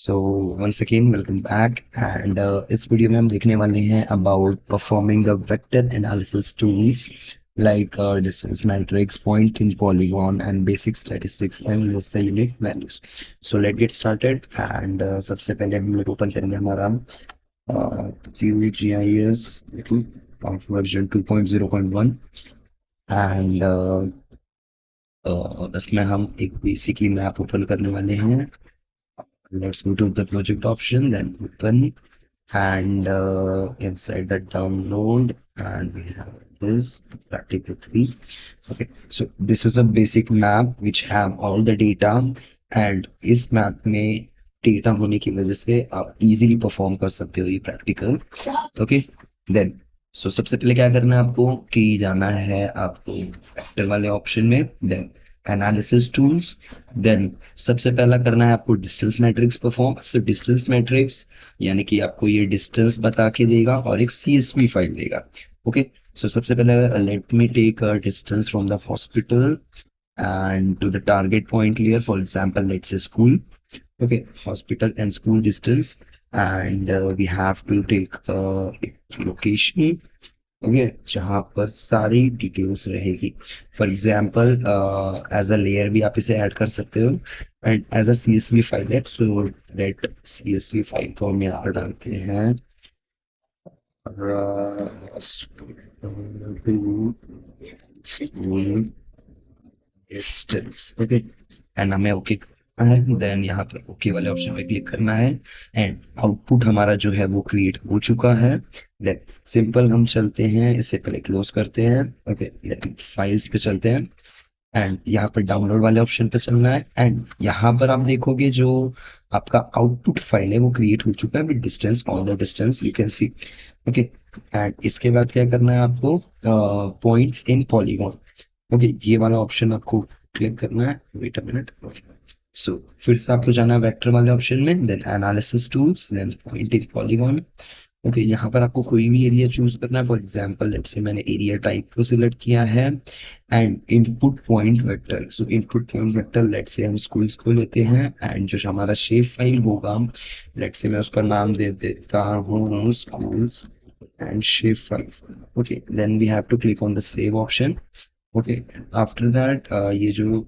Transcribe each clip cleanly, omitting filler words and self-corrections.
So once again welcome back and इस video में हम देखने वाले हैं about performing the vector analysis tools like distance matrix, point in polygon, and basic statistics and list the unique values. So let's get started. And सबसे पहले हम लोग ओपन करेंगे हमारा QGIS of version 2.0.1 and इसमें हम एक बेसिकली मैप ओपन करने वाले हैं. Let's go to the project option, then open, and inside the download, and we have this practical 3. Okay, so this is a basic map which have all the data, and इस map में data होने की वजह से आप easily perform कर सकते हो ये प्रैक्टिकल. ओके, देन सबसे पहले क्या करना है आपको कि जाना है आपको वेक्टर वाले ऑप्शन में, देन एनालिसिस टूल्स, देन सबसे पहला करना है आपको डिस्टेंस मैट्रिक्स परफॉर्म. तो डिस्टेंस मैट्रिक्स यानी कि आपको ये डिस्टेंस बता के देगा और एक CSV फाइल देगा. ओके, सो सबसे पहले let me take a distance from the hospital and to the target point here, for example let's say school. Okay, hospital and school distance, and we have to take location. Okay, जहाँ पर सारी details रहेगी. For example as a layer भी आप इसे add कर सकते हो and as a CSV file है. सो लेट CSV फाइल को हम यहाँ पर डालते हैं डिस्टेंस. ओके, एंड हमें ओके करना है, देन यहाँ पर ओके वाले ऑप्शन पे क्लिक करना है एंड आउटपुट हमारा जो है वो क्रिएट हो चुका है. देन सिंपल हम चलते हैं, इससे पहले क्लोज करते हैं. ओके, फाइल्स पे चलते हैं एंड यहाँ पर डाउनलोड वाले ऑप्शन पे चलना है एंड यहाँ पर आप देखोगे जो आपका आउटपुट फाइल है वो क्रिएट हो चुका है with distance, all the distance you can C. Okay, and इसके बाद क्या करना है आपको पॉइंट्स इन पॉलीगॉन. ओके, ये वाला ऑप्शन आपको क्लिक करना है. Wait a minute. सो फिर से आपको जाना है वेक्टर वाले ऑप्शन में, then analysis tools, then point in polygon. Okay, यहाँ पर आपको कोई भी एरिया चूज करना है. फॉर एग्जांपल लेट्स से मैंने एरिया टाइप को सिलेक्ट किया है and input point vector. So input point vector let's say हम स्कूल्स को लेते हैं एंड जो हमारा शेप फाइल होगा लेट्स से मैं उसका नाम दे देता हूँ schools and shape files. Okay, then we have to click on the save option. Okay, after that ये जो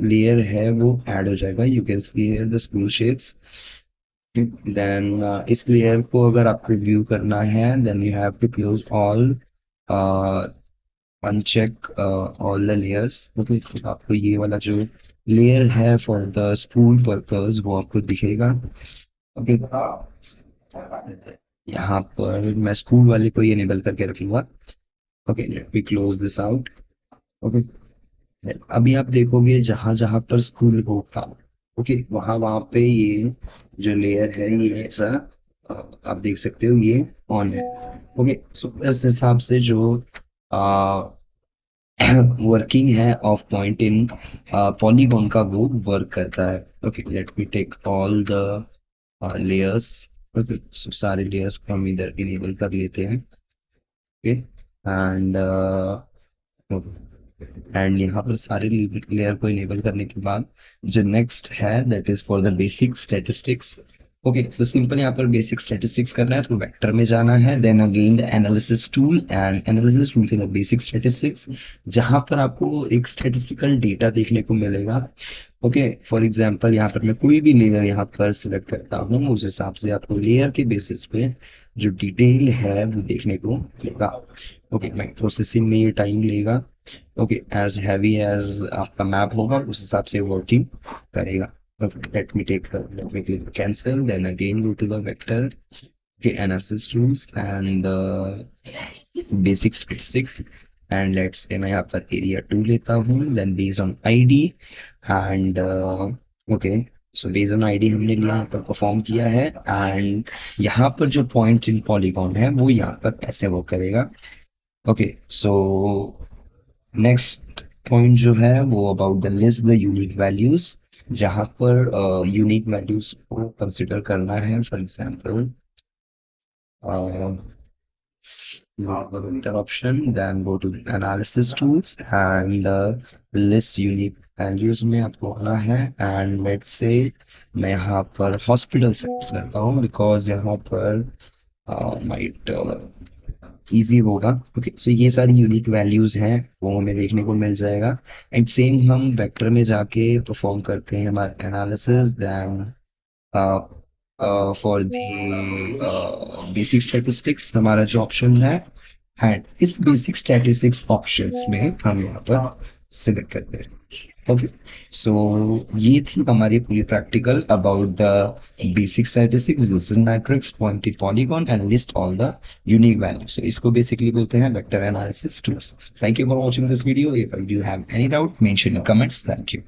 लेयर है वो ऐड हो जाएगा. You can see here the school shapes. Then इस लेयर को अगर आपको व्यू करना है then you have to close all, uncheck all the layers. Okay, आपको ये वाला जो लेयर है फॉर द स्कूल पर्पस वो आपको दिखेगा. ओके, यहाँ पर मैं स्कूल वाले को ही इनेबल करके रखूंगा. Okay, let me close this out. Okay, अभी आप देखोगे जहां जहां पर स्कूल होगा, ओके, वहां वहां पे ये जो लेयर है ये ऐसा आप देख सकते हो ये ऑन है. ओके, सो इस हिसाब से जो वर्किंग है ऑफ पॉइंट इन पॉलीगॉन का वो वर्क करता है. Okay, let me take all the layers. Okay, so सारे लेयर्स को हम इधर इनेबल कर लेते हैं. ओके, एंड यहाँ पर सारे लेयर को इनेबल करने के बाद जो नेक्स्ट है that is for the basic statistics. Okay, so simple यहाँ पर बेसिक स्टैटिस्टिक्स करना है तो वेक्टर में जाना है, then again the analysis tool and analysis tool के द बेसिक स्टैटिस्टिक्स जहां पर आपको एक स्टैटिस्टिकल डेटा देखने को मिलेगा. ओके, फॉर एग्जांपल यहाँ पर मैं कोई भी लेयर यहाँ पर सिलेक्ट करता हूँ, उस हिसाब से आपको लेयर के बेसिस पे जो डिटेल है वो देखने को मिलेगा. ओके, प्रोसेसिंग में ये टाइम लेगा. ओके, एज हैवी एज आपका मैप होगा उस हिसाब से वर्किंग करेगा. Let me click cancel, then again go to the vector, okay, analysis tools and basic statistics, and let's say मैं यहाँ पर area 2 लेता हूँ, then based on ID and okay, so based on ID हमने लिया यहाँ पर परफॉर्म किया है एंड यहाँ पर जो पॉइंट इन पॉलीगॉन है वो यहाँ पर ऐसे वर्क करेगा. ओके, सो नेक्स्ट पॉइंट जो है वो about the list the unique values, जहां पर यूनिक वैल्यूज को कंसिडर करना है. For example vector option, then go to analysis tools and list unique values में आपको आना है एंड लेट्स से मैं यहाँ पर हॉस्पिटल सेलेक्ट करता हूँ बिकॉज यहाँ पर माइट इजी होगा। ओके, सो ये सारी यूनिक वैल्यूज हैं, वो हमें देखने को मिल जाएगा। एंड सेम हम वेक्टर में जाके परफॉर्म करते हैं हमारा analysis. Then for the basic statistics हमारा जो ऑप्शन है, एंड इस बेसिक स्टैटिस्टिक्स ऑप्शंस में हम यहाँ पर सिलेक्ट करते हैं। ओके, सो ये थी हमारी पूरी practical about the basic statistics, this is matrix, pointed polygon and list all the unique values. So इसको बेसिकली बोलते हैं vector analysis tools. Thank you for watching this video. If you have any doubt mention in comments. Thank you.